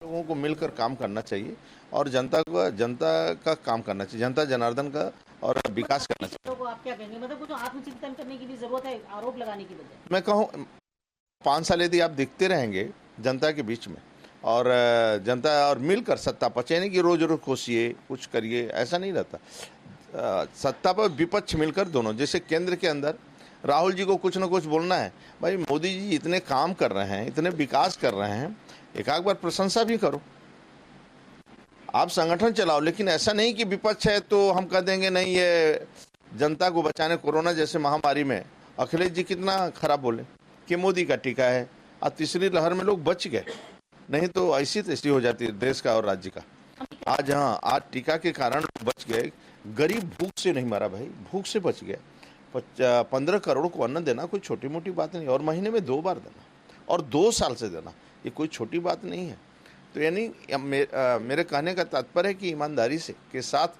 लोगों को मिलकर काम करना चाहिए और जनता का काम करना चाहिए, जनता जनार्दन का और विकास करना चाहिए। तो आप क्या कहेंगे, मतलब कुछ आत्मचिंतन करने की भी जरूरत है आरोप लगाने की बजाय? मैं कहूँ 5 साल यदि आप दिखते रहेंगे जनता के बीच में और जनता और मिलकर सत्ता पचे, नहीं कि रोज रोज कोसिए कुछ करिए, ऐसा नहीं रहता। सत्ता पर विपक्ष मिलकर दोनों, जैसे केंद्र के अंदर राहुल जी को कुछ ना कुछ बोलना है, भाई मोदी जी इतने काम कर रहे हैं, इतने विकास कर रहे हैं, एक आध बार प्रशंसा भी करो। आप संगठन चलाओ, लेकिन ऐसा नहीं कि विपक्ष है तो हम कह देंगे नहीं ये जनता को बचाने कोरोना जैसे महामारी में अखिलेश जी कितना खराब बोले कि मोदी का टीका है, और तीसरी लहर में लोग बच गए, नहीं तो ऐसी तैसी हो जाती है देश का और राज्य का। आज हाँ, आज टीका के कारण बच गए, गरीब भूख से नहीं मरा भाई, भूख से बच गया। 15 करोड़ को अन्न देना कोई छोटी मोटी बात नहीं, और महीने में 2 बार देना और 2 साल से देना, ये कोई छोटी बात नहीं है। तो यानी मेरे कहने का तात्पर्य है कि ईमानदारी से के साथ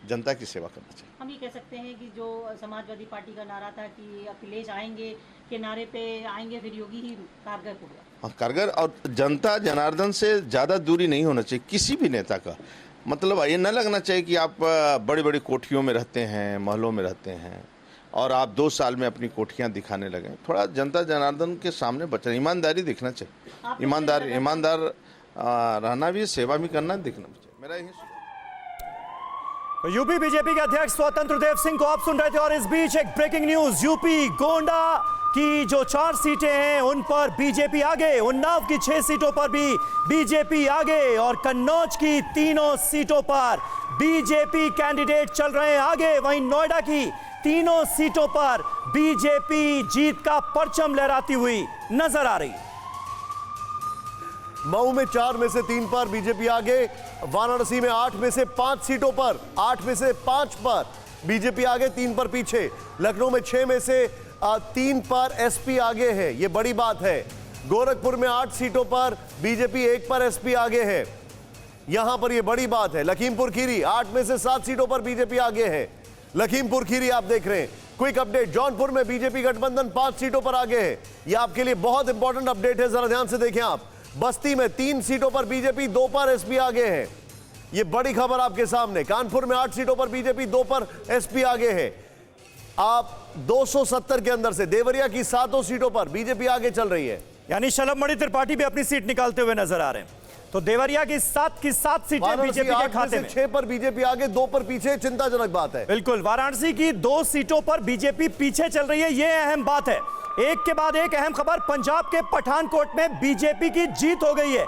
जनता की सेवा करना चाहिए। हम ये कह सकते हैं कि जो समाजवादी पार्टी का नारा था कि अखिलेश आएंगे के नारे पे आएंगे फिर योगी ही कारगर होगा। हाँ, कारगर, और जनता जनार्दन से ज़्यादा दूरी नहीं होना चाहिए किसी भी नेता का। मतलब ये न लगना चाहिए कि आप बड़ी बड़ी कोठियों में रहते हैं, महलों में रहते हैं और आप 2 साल में अपनी कोठियां दिखाने लगे। थोड़ा जनता जनार्दन के सामने बचना, ईमानदारी दिखना चाहिए, ईमानदार रहना भी, सेवा भी करना दिखना चाहिए। मेरा यही यूपी बीजेपी के अध्यक्ष स्वतंत्र देव सिंह को आप सुन रहे थे, और इस बीच एक ब्रेकिंग न्यूज, यूपी गोंडा की जो 4 सीटें हैं उन पर बीजेपी आगे, उन्नाव की 6 सीटों पर भी बीजेपी आगे, और कन्नौज की 3 सीटों पर बीजेपी कैंडिडेट चल रहे हैं आगे। वहीं नोएडा की 3 सीटों पर बीजेपी जीत का परचम लहराती हुई नजर आ रही है। मऊ में 4 में से 3 पर बीजेपी आगे, वाराणसी में 8 में से 5 सीटों पर, 8 में से 5 पर बीजेपी आगे, 3 पर पीछे। लखनऊ में 6 में से 3 पर एसपी आगे है, यह बड़ी बात है। गोरखपुर में 8 सीटों पर बीजेपी 1 पर एसपी आगे है, यहां पर यह बड़ी बात है। लखीमपुर खीरी 8 में से 7 सीटों पर बीजेपी आगे है, लखीमपुर खीरी आप देख रहे हैं। क्विक अपडेट, जौनपुर में बीजेपी गठबंधन 5 सीटों पर आगे है, यह आपके लिए बहुत इंपॉर्टेंट अपडेट है, जरा ध्यान से देखें आप। बस्ती में 3 सीटों पर बीजेपी 2 पर एसपी आगे है, यह बड़ी खबर आपके सामने। कानपुर में 8 सीटों पर बीजेपी 2 पर एसपी आगे है। आप 270 के अंदर से देवरिया की 7 सीटों पर बीजेपी आगे चल रही है, यानी शलभमणि त्रिपाठी भी अपनी सीट निकालते हुए नजर आ रहे हैं। तो देवरिया की 7 सीटें बीजेपी के खाते में, 6 पर बीजेपी आगे, 2 पर पीछे, चिंताजनक बात है। बिल्कुल, वाराणसी की 2 सीटों पर बीजेपी पीछे चल रही है, यह अहम बात है। एक के बाद एक अहम खबर, पंजाब के पठानकोट में बीजेपी की जीत हो गई है।